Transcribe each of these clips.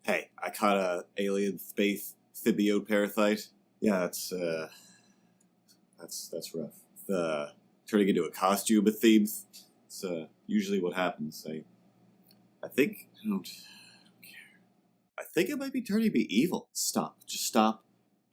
Hey, I caught a alien space symbiote parasite. Yeah, that's rough. Turning into a costume of thieves. It's usually what happens. I think I don't care. I think it might be turning to be evil. Stop. Just stop.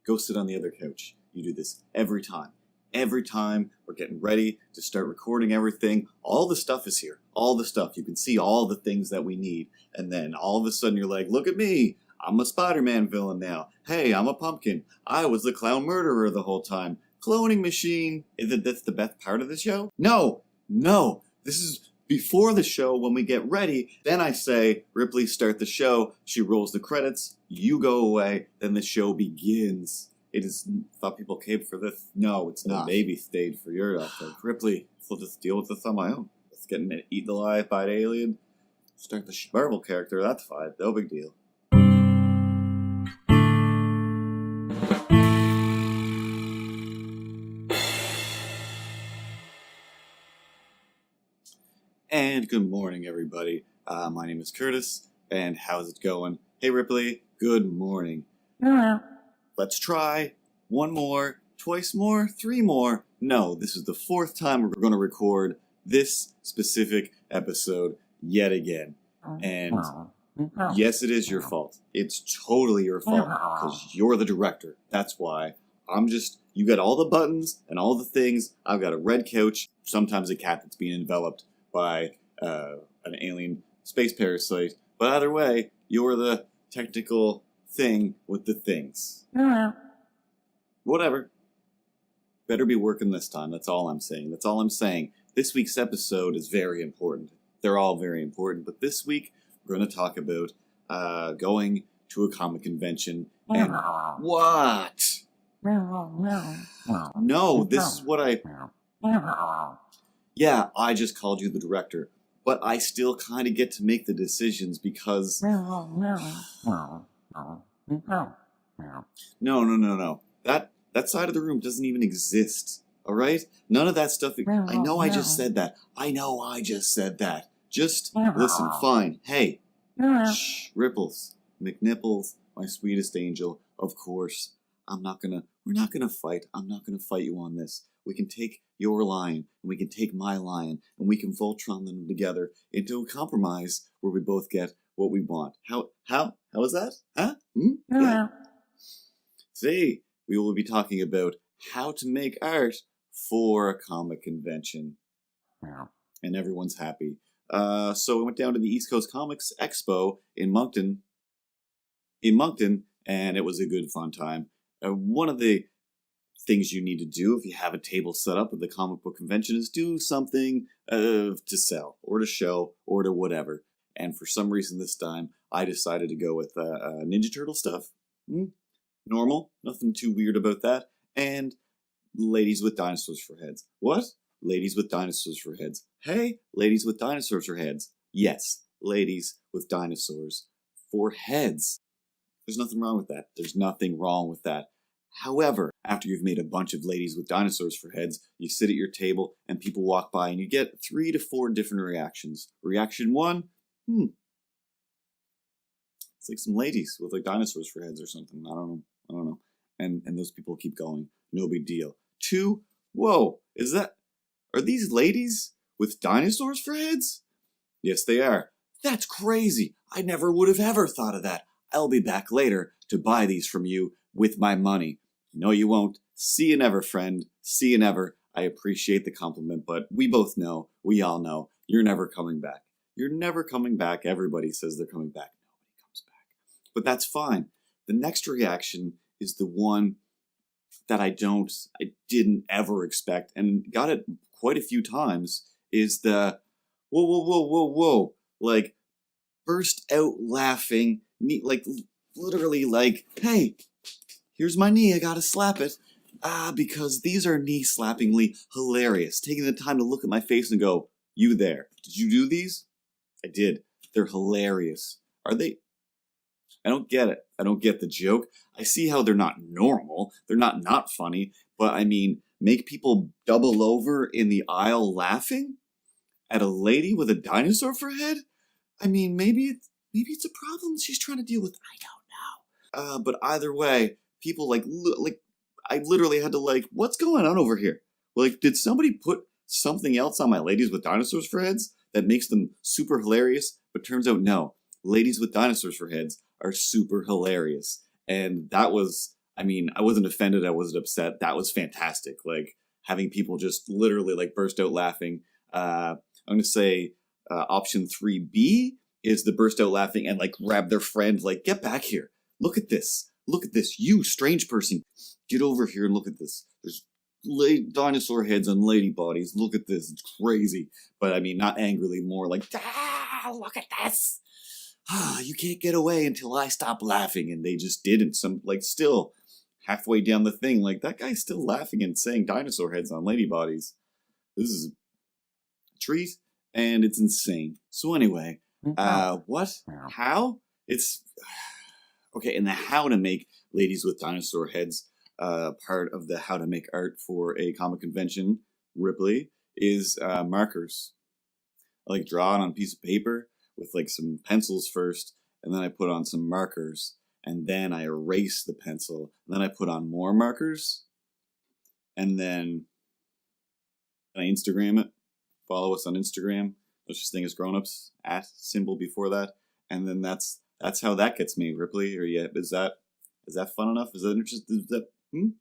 Go sit on the other couch. You do this every time. Every time we're getting ready to start recording everything, all the stuff is here. All the stuff. You can see all the things that we need. And then all of a sudden you're like, look at me. I'm a Spider-Man villain now. Hey, I'm a pumpkin. I was the clown murderer the whole time. Cloning machine. Is it that's the best part of the show? No. This is before the show when we get ready. Then I say, Ripley, start the show. She rolls the credits. You go away. Then the show begins. It is. Thought people came for this. No, it's not. Maybe stayed for your outfit. Ripley, we'll just deal with this on my own. Let's get eaten alive by an alien. Start the Marvel character. That's fine. No big deal. And good morning, everybody. My name is Curtis, and how's it going? Hey, Ripley. Good morning. Let's try one more, twice more, three more. No, this is the fourth time we're going to record this specific episode yet again. And yes, it is your fault. It's totally your fault because you're the director. That's why. You got all the buttons and all the things. I've got a red couch, sometimes a cat that's being enveloped by an alien space parasite. But either way, you're the technical thing with the things. Whatever. Better be working this time. That's all I'm saying. This week's episode is very important. They're all very important. But this week, we're going to talk about going to a comic convention and what? No, this is what Yeah, I just called you the director. But I still kind of get to make the decisions because... No. That side of the room doesn't even exist. All right? None of that stuff... I know I just said that. Just listen, fine. Hey. Shh, Ripples. McNipples, my sweetest angel. Of course. We're not gonna fight. I'm not gonna fight you on this. We can take your lion, and we can take my lion, and we can Voltron them together into a compromise where we both get what we want. How is that? Huh? Yeah. Today, we will be talking about how to make art for a comic convention. And everyone's happy. So we went down to the East Coast Comics Expo in Moncton, and it was a good fun time. One of the things you need to do if you have a table set up at the comic book convention is do something to sell or to show or to whatever. And for some reason this time, I decided to go with Ninja Turtle stuff. Normal, nothing too weird about that. And ladies with dinosaurs for heads. What? Ladies with dinosaurs for heads. Hey, ladies with dinosaurs for heads. Yes, ladies with dinosaurs for heads. There's nothing wrong with that. However, after you've made a bunch of ladies with dinosaurs for heads, you sit at your table and people walk by and you get 3 to 4 different reactions. Reaction 1, it's like some ladies with like dinosaurs for heads or something. I don't know. And those people keep going. No big deal. 2, whoa, are these ladies with dinosaurs for heads? Yes, they are. That's crazy. I never would have ever thought of that. I'll be back later to buy these from you with my money. No, you won't. See you never, friend. See you never. I appreciate the compliment, but we all know, you're never coming back. You're never coming back. Everybody says they're coming back. Nobody comes back. But that's fine. The next reaction is the one that I didn't ever expect and got it quite a few times is the whoa. Like, burst out laughing, like, literally like, hey, here's my knee, I gotta slap it. Because these are knee-slappingly hilarious. Taking the time to look at my face and go, you there, did you do these? I did. They're hilarious. Are they? I don't get it. I don't get the joke. I see how they're not normal. They're not funny. But I mean, make people double over in the aisle laughing at a lady with a dinosaur for a head? I mean, maybe maybe it's a problem she's trying to deal with. I don't know. But either way, people like I literally had to like, what's going on over here? Like, did somebody put something else on my ladies with dinosaurs for heads that makes them super hilarious? But turns out no, ladies with dinosaurs for heads are super hilarious. And that was, I mean, I wasn't offended, I wasn't upset. That was fantastic. Like, having people just literally like burst out laughing. I'm gonna say option 3B is the burst out laughing and like grab their friend, like, get back here. Look at this. Look at this. You strange person. Get over here and look at this. There's dinosaur heads on lady bodies. Look at this. It's crazy. But I mean, not angrily, more like, look at this. You can't get away until I stop laughing. And they just didn't. Some, like, still halfway down the thing, like, that guy's still laughing and saying dinosaur heads on lady bodies. This is a treat, and it's insane. So anyway, what? How? It's okay. And the how to make ladies with dinosaur heads part of the how to make art for a comic convention, Ripley, is markers. I like draw it on a piece of paper with like some pencils first, and then I put on some markers, and then I erase the pencil, and then I put on more markers, and then I Instagram it. Follow us on Instagram. There's this thing as grown-ups, @ symbol before that, and then that's how that gets me, Ripley. Or yeah, is that fun enough? Is that interesting? Is that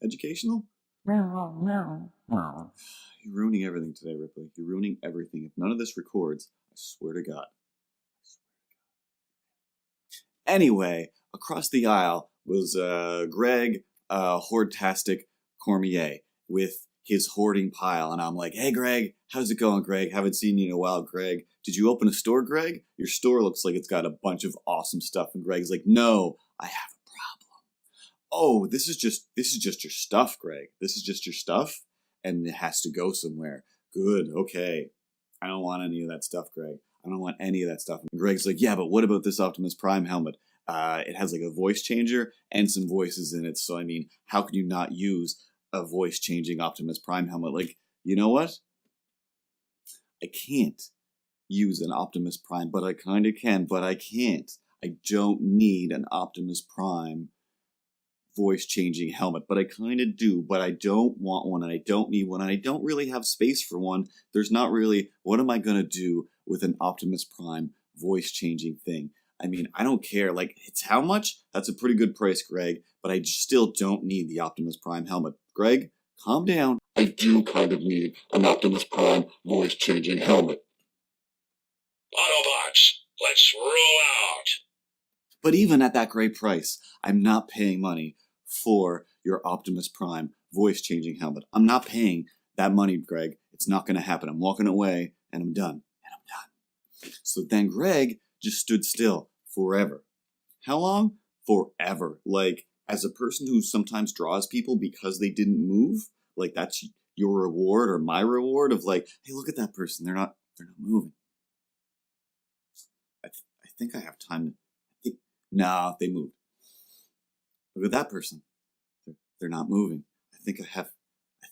educational? You're ruining everything today, Ripley. You're ruining everything. If none of this records, I swear to God. Anyway, across the aisle was Greg Hoardtastic Cormier with his hoarding pile. And I'm like, hey, Greg, how's it going, Greg? Haven't seen you in a while, Greg. Did you open a store, Greg? Your store looks like it's got a bunch of awesome stuff. And Greg's like, no, I have a problem. Oh, this is just your stuff, Greg. This is just your stuff, and it has to go somewhere. Good, okay. I don't want any of that stuff, Greg. I don't want any of that stuff. And Greg's like, yeah, but what about this Optimus Prime helmet? It has like a voice changer and some voices in it. So, I mean, how could you not use a voice-changing Optimus Prime helmet? Like, you know what? I can't use an Optimus Prime, but I kind of can, but I can't. I don't need an Optimus Prime voice-changing helmet, but I kind of do, but I don't want one, and I don't need one, and I don't really have space for one. There's not really, what am I going to do with an Optimus Prime voice-changing thing? I mean, I don't care. Like, it's how much? That's a pretty good price, Greg, but I still don't need the Optimus Prime helmet. Greg, calm down. I do kind of need an Optimus Prime voice-changing helmet. Autobots, let's roll out. But even at that great price, I'm not paying money for your Optimus Prime voice-changing helmet. I'm not paying that money, Greg. It's not going to happen. I'm walking away, and I'm done. So then Greg just stood still forever. How long? Forever. Like, as a person who sometimes draws people because they didn't move, like, that's your reward or my reward of like, hey, look at that person. They're not moving. I think I have time to... No, they moved. Look at that person. They're not moving. No,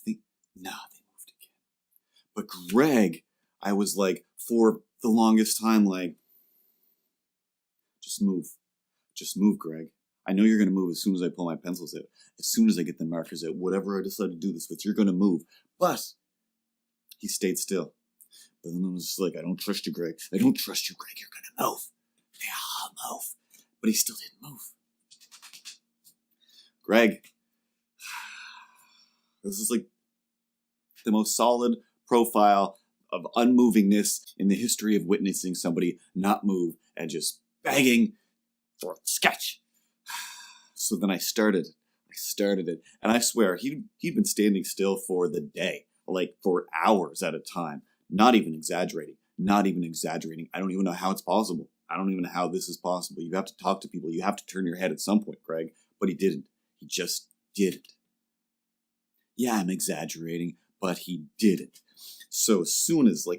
they moved again. But Greg, I was like, for the longest time, like, just move. Just move, Greg. I know you're going to move as soon as I pull my pencils out. As soon as I get the markers out. Whatever I decide to do this with, you're going to move. But he stayed still. But then I was just like, I don't trust you, Greg. I don't trust you, Greg. You're going to move. Yeah, I'll move. But he still didn't move. Greg, this is like the most solid profile of unmovingness in the history of witnessing somebody not move and just begging for a sketch. So then I started it, and I swear he'd been standing still for the day, like for hours at a time. Not even exaggerating. I don't even know how it's possible. I don't even know how this is possible. You have to talk to people. You have to turn your head at some point, Greg. But he didn't. He just didn't. Yeah, I'm exaggerating, but he didn't. So as soon as I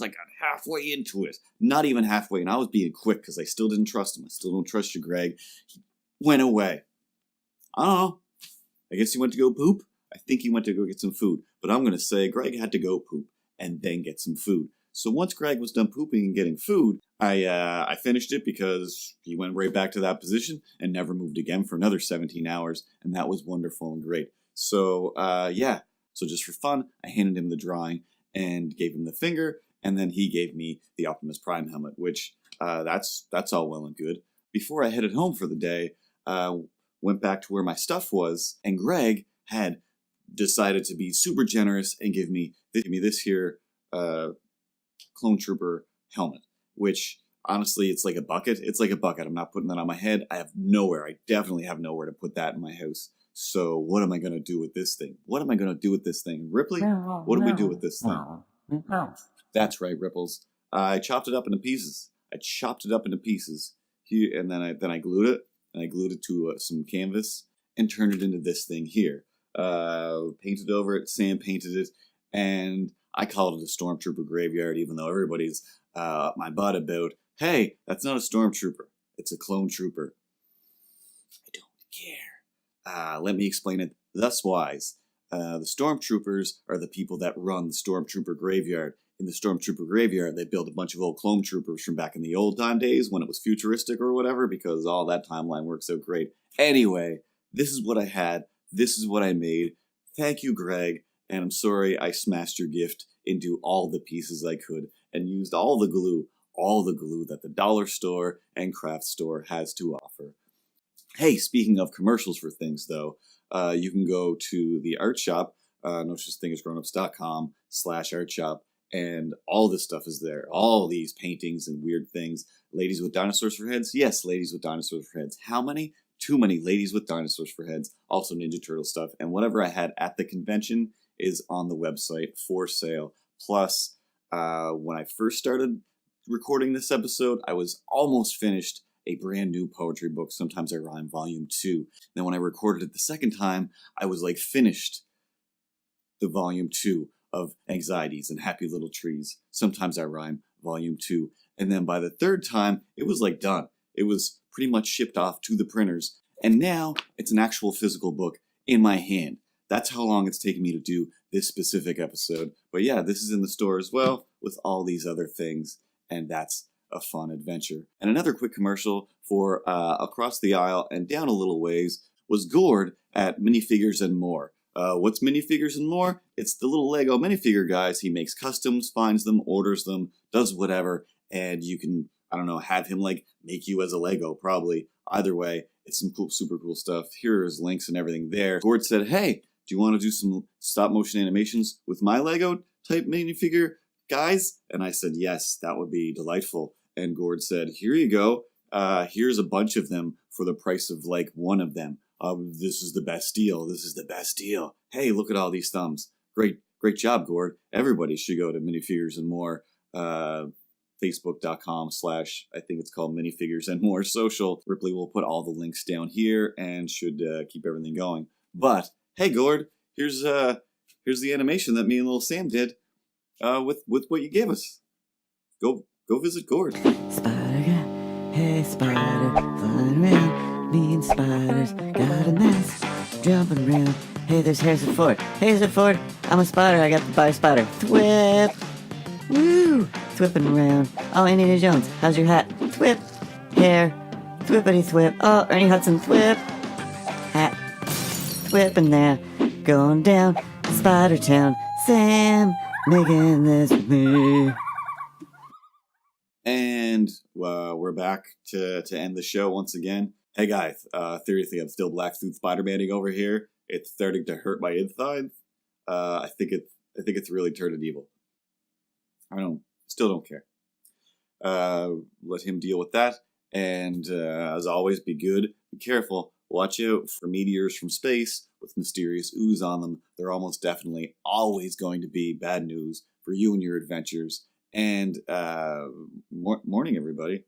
got halfway into it, not even halfway, and I was being quick because I still didn't trust him. I still don't trust you, Greg. He went away. I don't know. I guess he went to go poop. I think he went to go get some food. But I'm going to say Greg had to go poop and then get some food. So once Greg was done pooping and getting food, I finished it because he went right back to that position and never moved again for another 17 hours, and that was wonderful and great. So, So just for fun, I handed him the drawing and gave him the finger, and then he gave me the Optimus Prime helmet, which that's all well and good. Before I headed home for the day, went back to where my stuff was, and Greg had decided to be super generous and give me this here Clone Trooper helmet, which honestly, it's like a bucket. It's like a bucket. I'm not putting that on my head. I definitely have nowhere to put that in my house. So what am I going to do with this thing? Ripley, what do we do with this thing? That's right, Ripples. I chopped it up into pieces. Here, and then I glued it. And I glued it to some canvas and turned it into this thing here. Painted over it. Sam painted it. And I called it a Stormtrooper graveyard, even though everybody's up my butt about, hey, that's not a Stormtrooper. It's a Clone Trooper. I don't care. Let me explain it thus wise. The Stormtroopers are the people that run the Stormtrooper graveyard. In the Stormtrooper graveyard, they built a bunch of old Clone Troopers from back in the old time days when it was futuristic or whatever, because all that timeline works out great. Anyway, this is what I had. This is what I made. Thank you, Greg. And I'm sorry I smashed your gift into all the pieces I could and used all the glue that the dollar store and craft store has to offer. Hey, speaking of commercials for things, though, you can go to the art shop, nosuchthingasgrownups.com/art shop, and all this stuff is there. All these paintings and weird things. Ladies with dinosaurs for heads? Yes, ladies with dinosaurs for heads. How many? Too many ladies with dinosaurs for heads. Also Ninja Turtle stuff. And whatever I had at the convention is on the website for sale. Plus, when I first started recording this episode, I was almost finished a brand new poetry book, Sometimes I Rhyme, Volume 2. Then when I recorded it the second time, I was like finished the Volume 2 of Anxieties and Happy Little Trees, Sometimes I Rhyme, Volume 2. And then by the third time, it was like done. It was pretty much shipped off to the printers. And now it's an actual physical book in my hand. That's how long it's taken me to do this specific episode. But yeah, this is in the store as well with all these other things. And that's a fun adventure. And another quick commercial for across the aisle and down a little ways was Gord at MiniFiguresAndMore. What's Minifigures and More? It's the little Lego minifigure guys. He makes customs, finds them, orders them, does whatever, and you can, have him like make you as a Lego, probably. Either way, it's some cool, super cool stuff. Here's links and everything there. Gord said, hey, do you want to do some stop motion animations with my Lego type minifigure guys? And I said, yes, that would be delightful. And Gord said, here you go. Here's a bunch of them for the price of like one of them. This is the best deal. Hey, look at all these thumbs. Great job, Gord. Everybody should go to Minifigures and More, Facebook.com/ I think it's called Minifigures and More social. Ripley will put all the links down here and should keep everything going. But hey, Gord, here's the animation that me and little Sam did with what you gave us. Go visit Gord. Spider guy, hey spider, flying around. Me and spiders got a mess, jumping around. Hey, there's Harrison Ford. I'm a spider. I got the body spider. Thwip. Woo. Thwipping around. Oh, Indiana Jones. How's your hat? Thwip. Hair. Thwippity thwip. Oh, Ernie Hudson. Thwip. Hat. Thwipping there. Going down Spider Town. Sam making this with me. And we're back to end the show once again. Hey guys, seriously, I'm still Black Suit Spider-Maning over here. It's starting to hurt my insides. I think it's really turned evil. Still don't care. Let him deal with that. And as always, be good, be careful. Watch out for meteors from space with mysterious ooze on them. They're almost definitely always going to be bad news for you and your adventures. And morning, everybody.